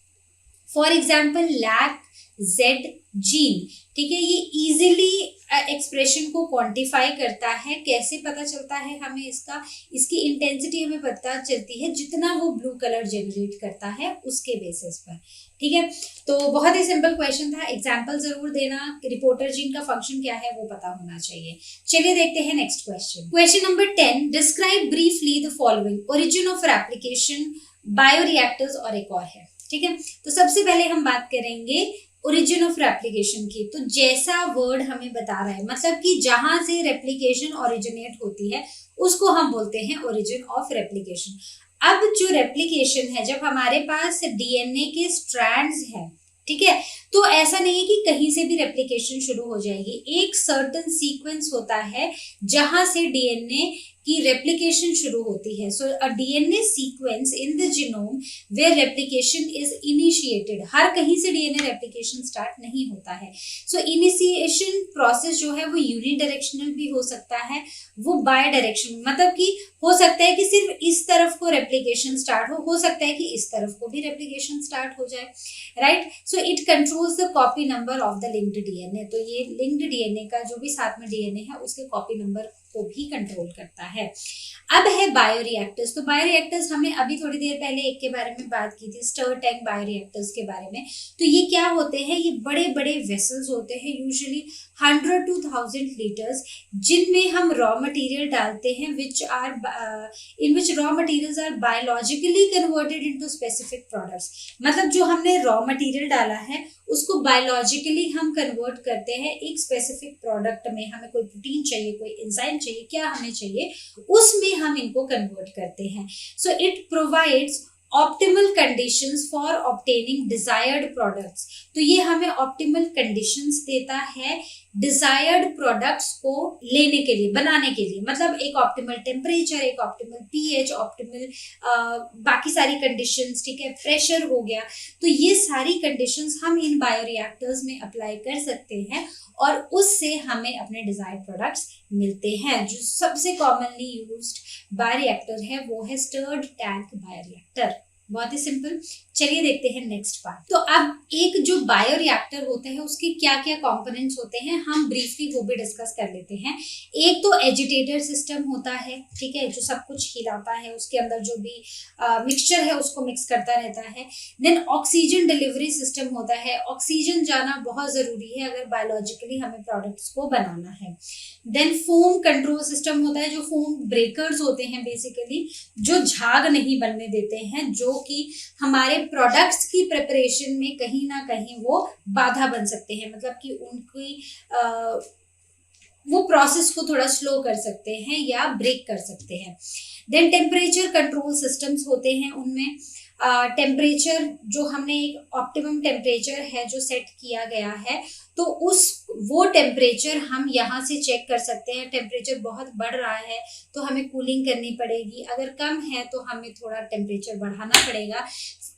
For example lac Z gene, ठीक है, ये इजीली एक्सप्रेशन को क्वांटिफाई करता है। कैसे पता चलता है हमें इसकी इंटेंसिटी हमें पता चलती है जितना वो ब्लू कलर जनरेट करता है उसके बेसिस पर, ठीक है। तो बहुत ही सिंपल क्वेश्चन था, एग्जाम्पल जरूर देना, रिपोर्टर जीन का फंक्शन क्या है वो पता होना चाहिए। चलिए देखते हैं next question. Question number 10, describe briefly the following, origin of application, bioreactors, और एक और है, ठीक है। तो सबसे पहले हम बात करेंगे ओरिजिन ऑफ रेप्लिकेशन की। तो जैसा वर्ड हमें बता रहा है, मतलब कि जहां से रेप्लिकेशन ओरिजिनेट होती है उसको हम बोलते हैं ओरिजिन ऑफ रेप्लिकेशन। अब जो रेप्लिकेशन है, जब हमारे पास डीएनए के स्ट्रैंड्स हैं, ठीक है, तो ऐसा नहीं है कि कहीं से भी रेप्लिकेशन शुरू हो जाएगी। एक सर्टेन सीक्वेंस होता है जहां से डीएनए की रेप्लिकेशन शुरू होती है। So a DNA sequence in the genome where replication is initiated, हर कहीं से डीएनए रेप्लिकेशन स्टार्ट नहीं होता है। सो इनिशिएशन प्रोसेस जो है वो यूनिडायरेक्शनल भी हो सकता है, वो बाय डायरेक्शन, मतलब कि हो सकता है कि सिर्फ इस तरफ को रेप्लिकेशन स्टार्ट हो सकता है कि इस तरफ को भी रेप्लिकेशन स्टार्ट हो जाए, right. So it controls the copy number of the linked DNA. तो ये लिंक्ड डीएनए का जो भी साथ में डीएनए है उसके कॉपी नंबर को भी कंट्रोल करता है। अब है बायोरिएक्टर्स। तो बायोरिएक्टर्स हमने अभी थोड़ी देर पहले एक के बारे में बात की थी, स्टर टैंक बायोरिएक्टर्स के बारे में। तो ये क्या होते हैं, ये बड़े बड़े वेसल्स होते हैं, यूजुअली 100 to 1000 लीटर्स, जिनमें हम रॉ मटेरियल डालते हैं in which raw materials are biologically converted into specific products. मतलब जो हमने रॉ मटेरियल डाला है उसको बायोलॉजिकली हम कन्वर्ट करते हैं एक स्पेसिफिक प्रोडक्ट में। हमें कोई प्रोटीन चाहिए, कोई एंजाइम चाहिए, क्या हमें चाहिए, उसमें हम इनको कन्वर्ट करते हैं। So it provides optimal conditions for obtaining desired products. तो ये हमें ऑप्टिमल कंडीशंस देता है डिजायर्ड प्रोडक्ट्स को लेने के लिए, बनाने के लिए। मतलब एक ऑप्टिमल टेम्परेचर, एक ऑप्टिमल पीएच, ऑप्टिमल बाकी सारी कंडीशंस, ठीक है, प्रेशर हो गया। तो ये सारी कंडीशंस हम इन बायोरिएक्टर्स में अप्लाई कर सकते हैं और उससे हमें अपने डिजायर्ड प्रोडक्ट्स मिलते हैं। जो सबसे कॉमनली यूज्ड बायोरिएक्टर है वो है स्टर्ड टैंक बायोरिएक्टर। बहुत ही सिंपल। चलिए देखते हैं नेक्स्ट पार्ट। तो अब एक जो बायोरिएक्टर होते हैं उसके क्या क्या कंपोनेंट्स होते हैं हम ब्रीफली वो भी डिस्कस कर लेते हैं। एक तो एजिटेटर सिस्टम होता है, ठीक है, जो सब कुछ हिलाता है, उसके अंदर जो भी मिक्सचर है उसको मिक्स करता रहता है। देन ऑक्सीजन डिलीवरी सिस्टम होता है, ऑक्सीजन जाना बहुत जरूरी है अगर बायोलॉजिकली हमें प्रोडक्ट्स को बनाना है। देन फोम कंट्रोल सिस्टम होता है, जो फोम ब्रेकर्स होते हैं बेसिकली, जो झाग नहीं बनने देते हैं, जो कि हमारे प्रोडक्ट्स की प्रिपरेशन में कहीं ना कहीं वो बाधा बन सकते हैं, मतलब कि उनकी वो प्रोसेस को थोड़ा स्लो कर सकते हैं या ब्रेक कर सकते हैं। देन टेम्परेचर कंट्रोल सिस्टम्स होते हैं, उनमें टेम्परेचर जो हमने एक ऑप्टिमम टेम्परेचर है जो सेट किया गया है, तो उस वो टेम्परेचर हम यहाँ से चेक कर सकते हैं। टेम्परेचर बहुत बढ़ रहा है तो हमें कूलिंग करनी पड़ेगी, अगर कम है तो हमें थोड़ा टेम्परेचर बढ़ाना पड़ेगा।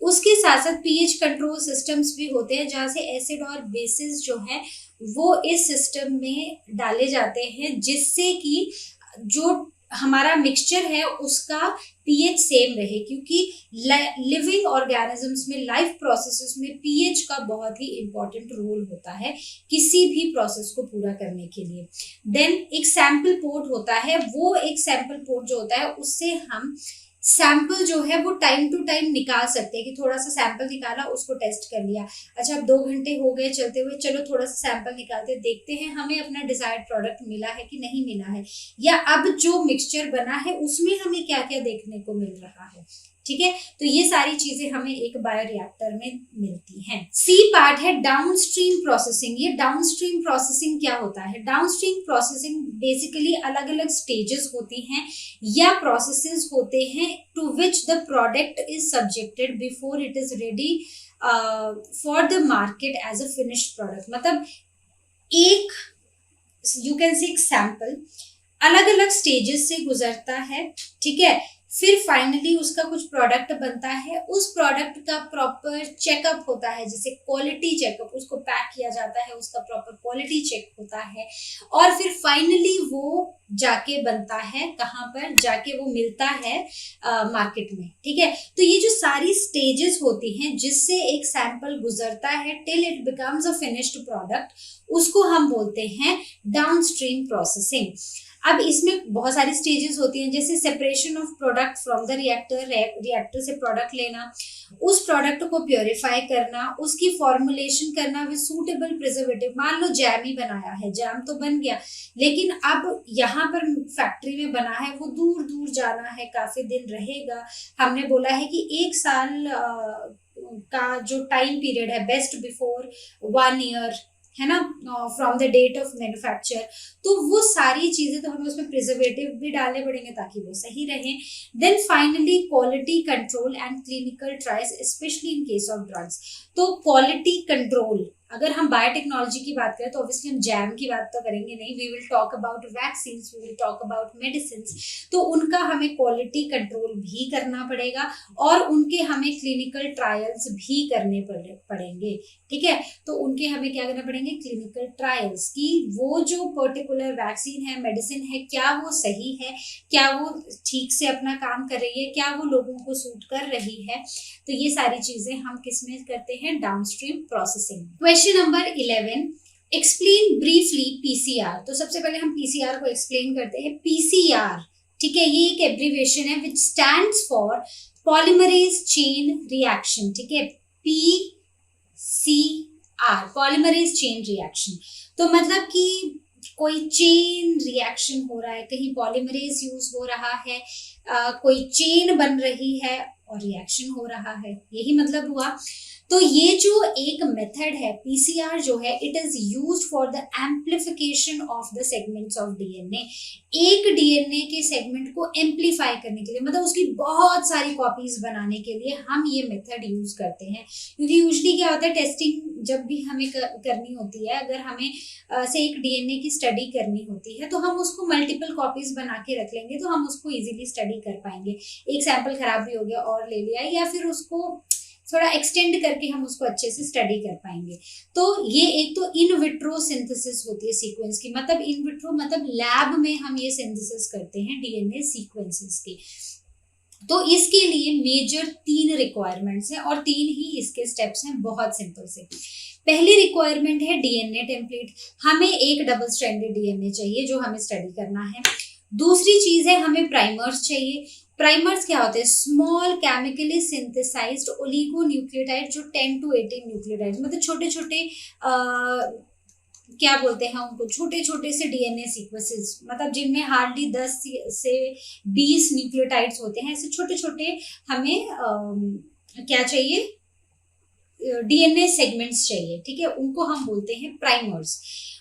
उसके साथ साथ पीएच कंट्रोल सिस्टम्स भी होते हैं, जहाँ से एसिड और बेसिस जो है वो इस सिस्टम में डाले जाते हैं, जिससे कि जो हमारा मिक्सचर है उसका पीएच सेम रहे, क्योंकि लिविंग ऑर्गेनिजम्स में, लाइफ प्रोसेसेस में पीएच का बहुत ही इंपॉर्टेंट रोल होता है किसी भी प्रोसेस को पूरा करने के लिए। देन एक सैंपल पोर्ट होता है, वो एक सैंपल पोर्ट जो होता है उससे हम सैंपल जो है वो टाइम टू टाइम निकाल सकते हैं, कि थोड़ा सा सैंपल निकाला, उसको टेस्ट कर लिया, अच्छा अब 2 घंटे हो गए चलते हुए, चलो थोड़ा सा सैंपल निकालते देखते हैं हमें अपना डिजायर्ड प्रोडक्ट मिला है कि नहीं मिला है, या अब जो मिक्सचर बना है उसमें हमें क्या क्या देखने को मिल रहा है। ठीक है, तो ये सारी चीजें हमें एक बायोरिएक्टर में मिलती हैं। सी पार्ट है डाउनस्ट्रीम प्रोसेसिंग। ये डाउनस्ट्रीम प्रोसेसिंग क्या होता है? डाउनस्ट्रीम प्रोसेसिंग बेसिकली अलग अलग स्टेजेस होती हैं या प्रोसेसेस होते हैं to which the product is subjected before it is ready for the market as a finished product. मतलब एक यू कैन सी एक सैंपल अलग अलग स्टेजेस से गुजरता है, ठीक है, फिर फाइनली उसका कुछ प्रोडक्ट बनता है, उस प्रोडक्ट का प्रॉपर चेकअप होता है, जैसे क्वालिटी चेकअप, उसको पैक किया जाता है, उसका प्रॉपर क्वालिटी चेक होता है, और फिर फाइनली वो जाके बनता है, कहाँ पर जाके वो मिलता है मार्केट में। ठीक है, तो ये जो सारी स्टेजेस होती हैं जिससे एक सैंपल गुजरता है till it becomes a finished product, उसको हम बोलते हैं डाउनस्ट्रीम प्रोसेसिंग। अब इसमें बहुत सारी स्टेजेस होती हैं, जैसे separation of product from the reactor, reactor से प्रोडक्ट लेना, उस प्रोडक्ट को प्योरीफाई करना, उसकी फॉर्मुलेशन करना विद सूटेबल प्रिजर्वेटिव। मान लो जैम ही बनाया है, जैम तो बन गया, लेकिन अब यहाँ पर फैक्ट्री में बना है, वो दूर दूर जाना है, काफी दिन रहेगा। हमने बोला है कि 1 साल का जो टाइम पीरियड है, बेस्ट बिफोर 1 ईयर है ना, from the date of manufacture, तो वो सारी चीजें तो हमें उसमें प्रिजर्वेटिव भी डालने पड़ेंगे ताकि वो सही रहे। Then finally quality control and clinical trials, specially in case of drugs. तो क्वालिटी कंट्रोल, अगर हम बायोटेक्नोलॉजी की बात करें तो ऑब्वियसली हम जैम की बात तो करेंगे नहीं, we will talk about vaccine, we will talk about medicine, तो उनका हमें क्वालिटी कंट्रोल भी करना पड़ेगा और उनके हमें क्लिनिकल ट्रायल्स भी करने पड़ेंगे। ठीक है, तो उनके हमें क्या करना पड़ेंगे, क्लिनिकल ट्रायल्स, कि वो जो पर्टिकुलर वैक्सीन है, मेडिसिन है, क्या वो सही है, क्या वो ठीक से अपना काम कर रही है, क्या वो लोगों को सूट कर रही है। तो ये सारी चीजें हम किस में करते हैं, downstream processing. Question number 11, explain briefly PCR. तो सबसे पहले हम पीसीआर को एक्सप्लेन करते हैं। पीसीआर, ठीक है, ये एक एब्रीविएशन है विच stands for polymerase chain reaction. ठीक है, पीसीआर, पॉलीमरेज चेन रिएक्शन। तो मतलब कि कोई चेन रिएक्शन हो रहा है, कहीं पॉलीमरेज यूज हो रहा है, कोई चेन बन रही है और रिएक्शन हो रहा है, यही मतलब हुआ। तो ये जो एक मेथड है पीसीआर जो है, it is used for the amplification of the segments of DNA. एक डीएनए के सेगमेंट को एम्प्लीफाई करने के लिए, मतलब उसकी बहुत सारी कॉपीज बनाने के लिए हम ये मेथड यूज करते हैं। क्योंकि यूजली क्या होता है, टेस्टिंग जब भी हमें करनी होती है, अगर हमें से एक डीएनए की स्टडी करनी होती है, तो हम उसको मल्टीपल कॉपीज बना के रख लेंगे, तो हम उसको इजीली स्टडी कर पाएंगे। एक सैंपल खराब भी हो गया और ले लिया, या फिर उसको थोड़ा एक्सटेंड करके हम उसको अच्छे से स्टडी कर पाएंगे। तो ये एक तो इन विट्रो सिंथेसिस होती है सीक्वेंस की, मतलब इन विट्रो मतलब लैब में हम ये सिंथेसिस करते हैं डीएनए सीक्वेंसेस की। तो इसके लिए मेजर 3 रिक्वायरमेंट्स हैं और 3 ही इसके स्टेप्स हैं, बहुत सिंपल से। पहली रिक्वायरमेंट है डीएनए टेम्पलेट। हमें एक डबल स्ट्रैंडेड डीएनए चाहिए जो हमें स्टडी करना है। दूसरी चीज है हमें प्राइमर्स चाहिए। प्राइमर्स क्या होते हैं? स्मॉल केमिकली सिंथेसाइज्ड ओलिगोन्यूक्लियोटाइड जो 10 to 18 न्यूक्लियोटाइड, मतलब छोटे छोटे क्या बोलते हैं उनको, छोटे छोटे से डीएनए सीक्वेंसेस, मतलब जिनमें हार्डली 10 से 20 न्यूक्लियोटाइड्स होते हैं। ऐसे छोटे छोटे हमें क्या चाहिए? डीएनए सेगमेंट्स चाहिए, ठीक है, उनको हम बोलते हैं प्राइमर्स।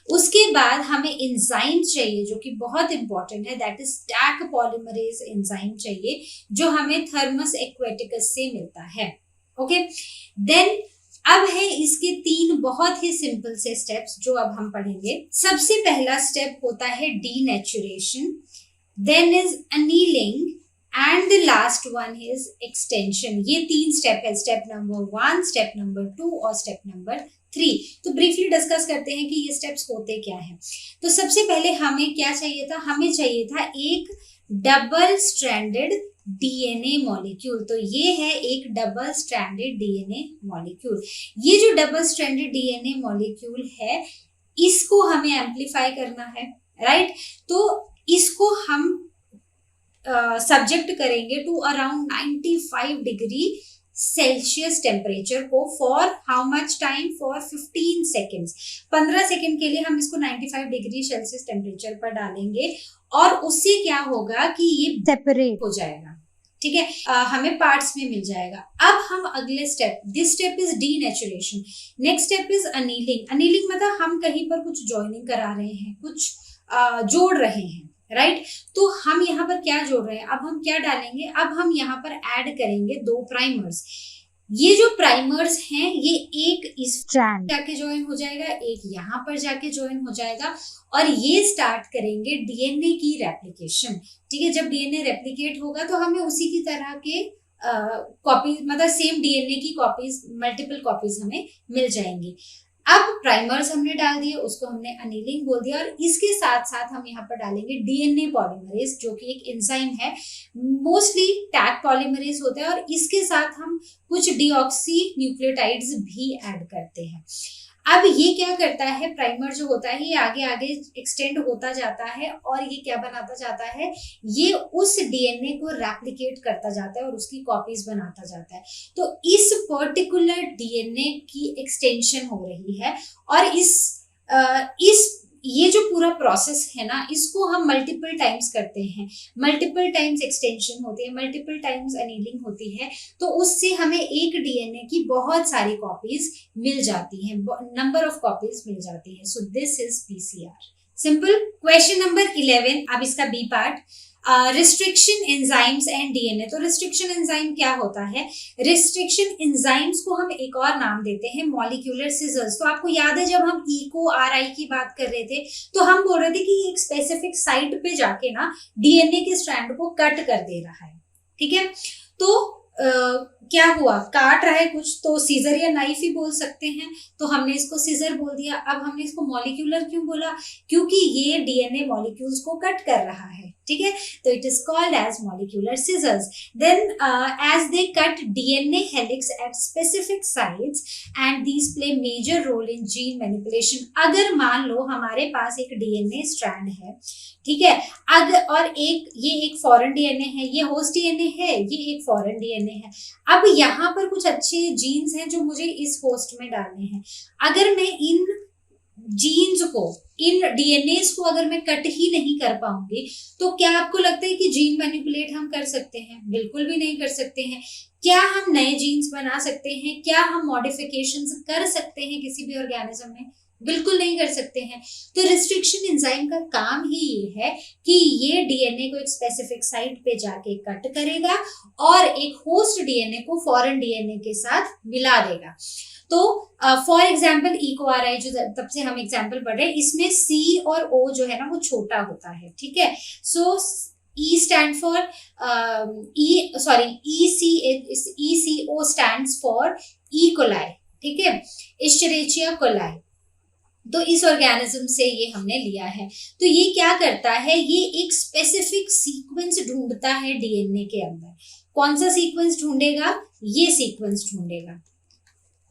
उसके बाद हमें एंजाइम चाहिए जो कि बहुत इंपॉर्टेंट है, that is stack polymerase enzyme चाहिए जो हमें थर्मस एक्वेटिकस से मिलता है। ओके, देन अब है इसके 3 बहुत ही सिंपल से स्टेप्स जो अब हम पढ़ेंगे। सबसे पहला स्टेप होता है denaturation, then is annealing and the last one is extension. ये 3 स्टेप है, स्टेप नंबर 1, स्टेप नंबर 2 और स्टेप नंबर 3। तो ब्रीफली डिस्कस करते हैं कि ये स्टेप्स होते क्या हैं। तो सबसे पहले हमें क्या चाहिए था? हमें चाहिए था एक डबल स्ट्रैंडेड डीएनए मॉलिक्यूल। तो ये है एक डबल स्ट्रैंडेड डीएनए मॉलिक्यूल। ये जो डबल स्ट्रैंडेड डीएनए मॉलिक्यूल है इसको हमें एम्प्लीफाई करना है, राइट? तो इसको हम सब्जेक्ट करेंगे to around 95 degree Celsius temperature को for how much time? For 15 seconds. 15 second के लिए हम इसको 95 डिग्री सेल्सियस टेम्परेचर पर डालेंगे और उससे क्या होगा कि ये सेपरेट हो जाएगा, ठीक है, हमें पार्ट्स में मिल जाएगा। अब हम अगले step, this step is denaturation. Next step is annealing. Annealing मतलब हम कहीं पर कुछ जॉइनिंग करा रहे हैं, कुछ जोड़ रहे हैं, राइट? तो हम यहाँ पर क्या जोड़ रहे हैं? अब हम क्या डालेंगे? अब हम यहाँ पर ऐड करेंगे 2 प्राइमर्स। ये जो प्राइमर्स हैं ये एक इस स्ट्रैंड जाके ज्वाइन हो जाएगा, एक यहाँ पर जाके ज्वाइन हो जाएगा और ये स्टार्ट करेंगे डीएनए की रेप्लिकेशन, ठीक है। जब डीएनए रेप्लिकेट होगा तो हमें उसी की तरह के कॉपी, मतलब सेम डीएनए की कॉपीज, मल्टीपल कॉपीज हमें मिल जाएंगी। अब प्राइमर्स हमने डाल दिए, उसको हमने अनीलिंग बोल दिया और इसके साथ साथ हम यहाँ पर डालेंगे डीएनए पॉलीमरेज जो कि एक एंजाइम है, मोस्टली टैग पॉलीमरेज होता है और इसके साथ हम कुछ डीऑक्सी न्यूक्लियोटाइड्स भी ऐड करते हैं। अब ये क्या करता है? प्राइमर जो होता है ये आगे आगे एक्सटेंड होता जाता है और ये क्या बनाता जाता है? ये उस डीएनए को रेप्लिकेट करता जाता है और उसकी कॉपीज बनाता जाता है। तो इस पर्टिकुलर डीएनए की एक्सटेंशन हो रही है और इस ये जो पूरा प्रोसेस है ना, इसको हम मल्टीपल टाइम्स करते हैं, मल्टीपल टाइम्स एक्सटेंशन होती है, मल्टीपल टाइम्स अनीलिंग होती है, तो उससे हमें एक डीएनए की बहुत सारी कॉपीज मिल जाती हैं, नंबर ऑफ कॉपीज मिल जाती है। So this is PCR, simple. Question number 11, अब इसका B part, restriction enzymes and DNA. तो रिस्ट्रिक्शन एंजाइम क्या होता है? रिस्ट्रिक्शन एंजाइम्स को हम एक और नाम देते हैं मॉलिक्यूलर सिजर्स। तो आपको याद है जब हम इको आरआई की बात कर रहे थे तो हम बोल रहे थे कि एक स्पेसिफिक साइट पे जाके ना डीएनए के स्ट्रैंड को कट कर दे रहा है, ठीक है। तो क्या हुआ? काट रहा है कुछ, तो सीजर या नाइफ ही बोल सकते हैं, तो हमने इसको सीजर बोल दिया। अब हमने इसको मॉलिक्यूलर क्यों बोला? क्योंकि ये डीएनए मॉलिक्यूल्स को कट कर रहा है, ठीक है, तो it is called as molecular scissors. Then as they cut DNA helix at specific sites and these play major role in gene manipulation. अगर मान लो हमारे पास एक डीएनए स्ट्रैंड है, ठीक है, अगर और ये एक फॉरेन डीएनए है, ये होस्ट डीएनए है, ये एक फॉरेन डीएनए है। अब यहाँ पर कुछ अच्छे जीन्स हैं जो मुझे इस होस्ट में डालने हैं। अगर मैं इन जीन्स को, इन डीएनएस को अगर मैं कट ही नहीं कर पाऊंगी तो क्या आपको लगता है कि जीन मैनिपुलेट हम कर सकते हैं? बिल्कुल भी नहीं कर सकते हैं। क्या हम नए जीन्स बना सकते हैं? क्या हम मॉडिफिकेशंस कर सकते हैं किसी भी ऑर्गेनिज्म में? बिल्कुल नहीं कर सकते हैं। तो रिस्ट्रिक्शन एंजाइम का काम ही ये है कि ये डीएनए को एक स्पेसिफिक साइट पे जाके कट करेगा और एक होस्ट डीएनए को फॉरेन डीएनए के साथ मिला देगा। तो फॉर एग्जाम्पल इकोआरआई जो तब से हम एग्जाम्पल पढ़ रहे हैं, इसमें सी और ओ जो है ना वो छोटा होता है, ठीक है। सो E stand for ECO stands for E. coli, ठीक है, Escherichia coli। तो इस ऑर्गेनिज्म से ये हमने लिया है। तो ये क्या करता है? ये एक स्पेसिफिक सीक्वेंस ढूंढता है डीएनए के अंदर। कौन सा सीक्वेंस ढूंढेगा? ये सीक्वेंस ढूंढेगा,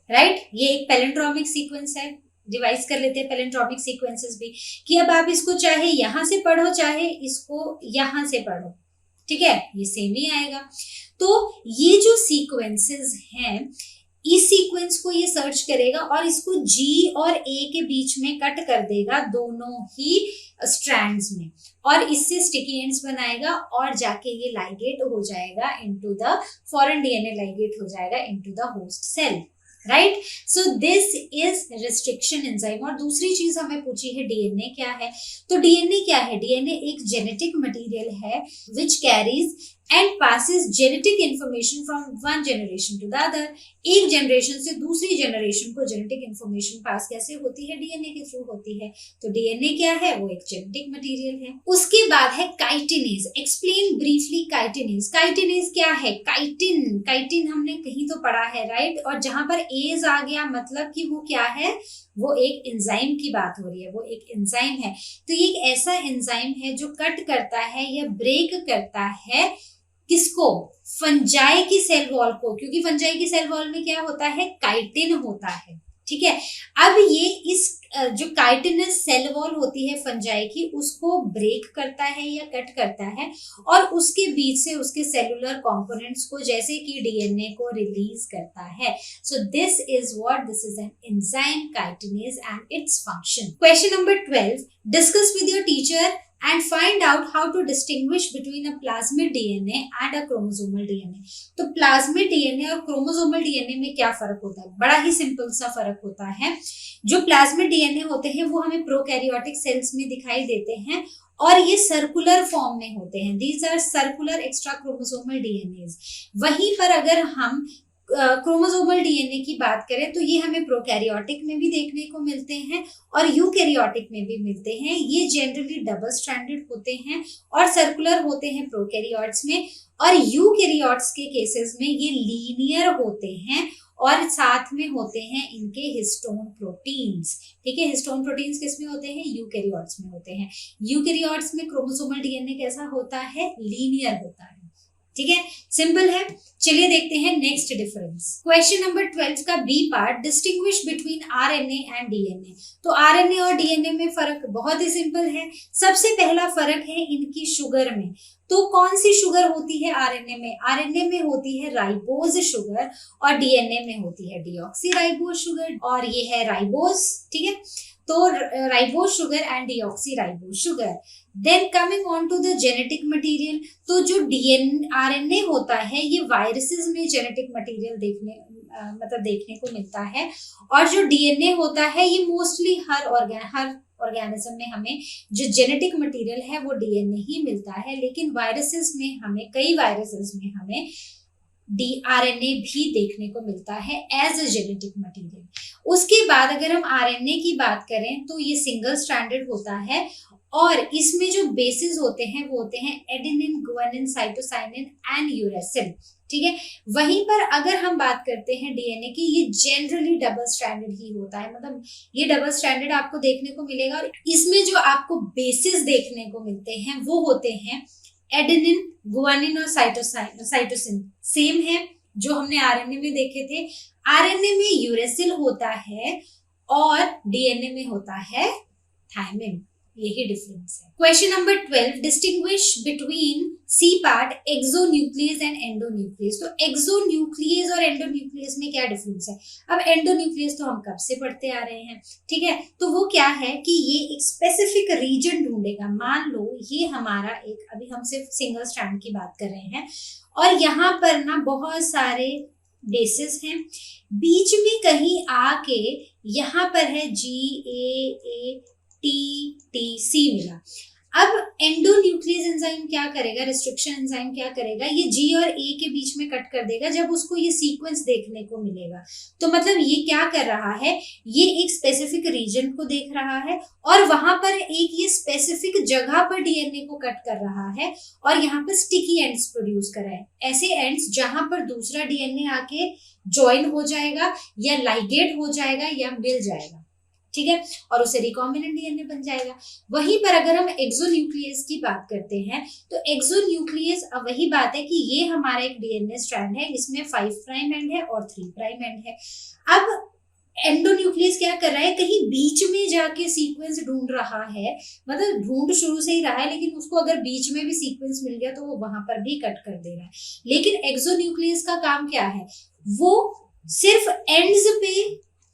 राइट? ये एक पैलिंड्रोमिक सीक्वेंस है। रिवाइज कर लेते हैं पैलिंड्रोमिक सीक्वेंसेस भी, कि अब आप इसको चाहे यहां से पढ़ो चाहे इसको यहां से पढ़ो, ठीक है, ये सेम ही आएगा। तो ये जो सीक्वेंसेस हैं, इस सीक्वेंस को ये सर्च करेगा और इसको G और A के बीच में कट कर देगा, दोनों ही स्ट्रैंड्स में, और इससे स्टिकी एंड्स बनाएगा और जाके ये लाइगेट हो जाएगा into the foreign DNA, ligate हो जाएगा into the host cell, right? So this is restriction enzyme. और दूसरी चीज हमें पूछी है डीएनए क्या है, तो डीएनए क्या है? डीएनए एक जेनेटिक मटेरियल है which carries and passes genetic information from one generation to the other. एक जनरेशन से दूसरी जनरेशन को जेनेटिक इंफॉर्मेशन पास कैसे होती है? डीएनए के थ्रू होती है। तो डीएनए क्या है? वो एक जेनेटिक मटेरियल है। उसके बाद है chitinase. Explain briefly chitinase. Chitinase क्या है? काइटिन, काइटिन हमने कहीं तो पढ़ा है, राइट? और जहां पर एज आ गया मतलब कि वो क्या है? वो एक एंजाइम की बात हो रही है, वो एक एंजाइम है। तो ये एक ऐसा एंजाइम है जो कट करता है या ब्रेक करता है किसको? फंजाई की सेल वॉल को, क्योंकि फंजाई की सेल वॉल में क्या होता है? काइटिन होता है, ठीक है। अब ये इस जो काइटिनस सेल वॉल होती है फंजाई की, उसको ब्रेक करता है या कट करता है और उसके बीच से उसके सेलुलर कंपोनेंट्स को, जैसे कि डीएनए को, रिलीज करता है। So this is an enzyme chitinase and its function. Question number 12, discuss with your teacher and find out how to distinguish between a plasmid DNA and a chromosomal DNA। तो plasmid DNA और chromosomal DNA में क्या फर्क होता है? बड़ा ही simple सा फर्क होता है। जो प्लाज्मिड डीएनए होते हैं वो हमें प्रोकैरियोटिक सेल्स में दिखाई देते हैं और ये सर्कुलर फॉर्म में होते हैं। These are circular extra chromosomal DNAs. वहीं पर अगर हम क्रोमोसोमल डीएनए की बात करें तो ये हमें प्रोकैरियोटिक में भी देखने को मिलते हैं और यूकैरियोटिक में भी मिलते हैं। ये जनरली डबल स्ट्रैंडेड होते हैं और सर्कुलर होते हैं प्रोकैरियोट्स में, और यूकैरियोट्स के केसेस में ये लीनियर होते हैं और साथ में होते हैं इनके हिस्टोन प्रोटीन्स, ठीक है। हिस्टोन प्रोटीन्स किस में होते हैं? यूकैरियोट्स में होते हैं। यूकैरियोट्स में क्रोमोसोमल डीएनए कैसा होता है? लीनियर होता है, ठीक है, सिंपल है। चलिए देखते हैं नेक्स्ट डिफरेंस। क्वेश्चन नंबर 12 का B part, distinguish between RNA and DNA. तो आरएनए और डीएनए में फर्क बहुत ही सिंपल है। सबसे पहला फर्क है इनकी शुगर में। तो कौन सी शुगर होती है आरएनए में? आरएनए में होती है राइबोज शुगर और डीएनए में होती है डीऑक्सी राइबोज शुगर, और ये है राइबोज, ठीक है। तो ribose sugar and deoxy ribose sugar. Then coming on to the genetic material, तो जो आरएनए होता है ये वायरसेस में जेनेटिक मटेरियल देखने को मिलता है, और जो डीएनए होता है ये मोस्टली हर ऑर्गेनिज्म में हमें जो जेनेटिक मटेरियल है वो डीएनए ही मिलता है, लेकिन कई वायरसेस में हमें आरएनए भी देखने को मिलता है एज अ जेनेटिक मटेरियल। उसके बाद अगर हम आरएनए की बात करें तो ये सिंगल स्ट्रैंडेड होता है और इसमें जो बेसिस होते हैं वो होते हैं एडेनिन, गुआनिन, साइटोसाइनिन एंड यूरेसिल, ठीक है। वहीं पर अगर हम बात करते हैं डीएनए की, ये जनरली डबल स्ट्रैंडेड ही होता है, मतलब ये डबल स्ट्रैंडेड आपको देखने को मिलेगा। और इसमें जो आपको बेसिस देखने को मिलते हैं वो होते हैं एडेनिन, गुआनिन और साइटोसिन। सेम है जो हमने आरएनए में देखे थे। आरएनए में यूरेसिल होता है और डीएनए में होता है थायमिन, यही डिफरेंस है। Question number 12, distinguish between C part exonuclease and endonuclease. तो एक्सोन्यूक्लियस और एंडोन्यूक्लियस में क्या डिफरेंस है? अब एंडोन्यूक्लियस तो हम कब से पढ़ते आ रहे हैं, ठीक है। तो वो क्या है कि ये एक स्पेसिफिक रीजन ढूंढेगा। मान लो ये हमारा अभी हम सिर्फ सिंगल स्ट्रैंड की बात कर रहे हैं और यहाँ पर ना बहुत सारे बेसिस हैं, बीच में कहीं आके यहाँ पर है GAATTC मिला। अब एंडोन्यूक्लियस एंजाइम क्या करेगा? रिस्ट्रिक्शन एंजाइम क्या करेगा? ये G और A के बीच में कट कर देगा जब उसको ये सीक्वेंस देखने को मिलेगा। तो मतलब ये क्या कर रहा है? ये एक स्पेसिफिक रीजन को देख रहा है और वहां पर एक ये स्पेसिफिक जगह पर डीएनए को कट कर रहा है और यहाँ पर स्टिकी एंड्स प्रोड्यूस कर रहा है। ऐसे एंड्स जहां पर दूसरा डीएनए आके ज्वाइन हो जाएगा या लाइगेट हो जाएगा या मिल जाएगा, ठीक है, और उसे रिकॉम्बिनेंट डीएनए बन जाएगा। वहीं पर अगर हम एक्सोन्यूक्लियस की बात करते हैं तो एक्सोन्यूक्लियस वही बात है कि ये हमारा एक डीएनए स्ट्रैंड है, इसमें 5 प्राइम एंड है और 3 प्राइम एंड है। अब एंडोन्यूक्लियस क्या कर रहा है, कहीं बीच में जाके सीक्वेंस ढूंढ रहा है, मतलब ढूंढ शुरू से ही रहा है, लेकिन उसको अगर बीच में भी सीक्वेंस मिल गया तो वो वहां पर भी कट कर दे रहा है। लेकिन एक्सोन्यूक्लियस का काम क्या है, वो सिर्फ एंड्स पे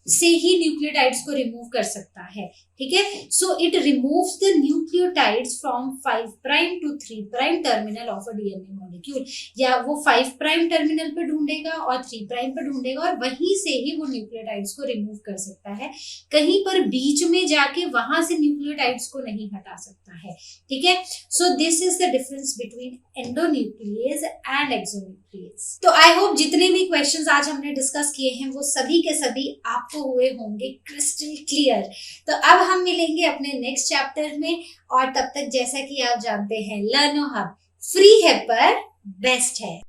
से ही न्यूक्लियोटाइड्स को रिमूव कर सकता है, ठीक है। So it removes the nucleotides from 5 prime to 3 prime terminal of a DNA molecule. या वो 5 प्राइम टर्मिनल पे ढूंढेगा और 3 प्राइम पे ढूंढेगा और वहीं से ही वो न्यूक्लियोटाइड्स को रिमूव कर सकता है, कहीं पर बीच में जाके वहां से न्यूक्लियोटाइड्स को नहीं हटा सकता है, ठीक है। So this is the difference between endonuclease and exonuclease. तो आई होप जितने भी क्वेश्चंस आज हमने डिस्कस किए हैं वो सभी के सभी आपको हुए होंगे क्रिस्टल क्लियर। तो अब हम मिलेंगे अपने नेक्स्ट चैप्टर में, और तब तक जैसा कि आप जानते हैं लर्नो हब फ्री है पर बेस्ट है।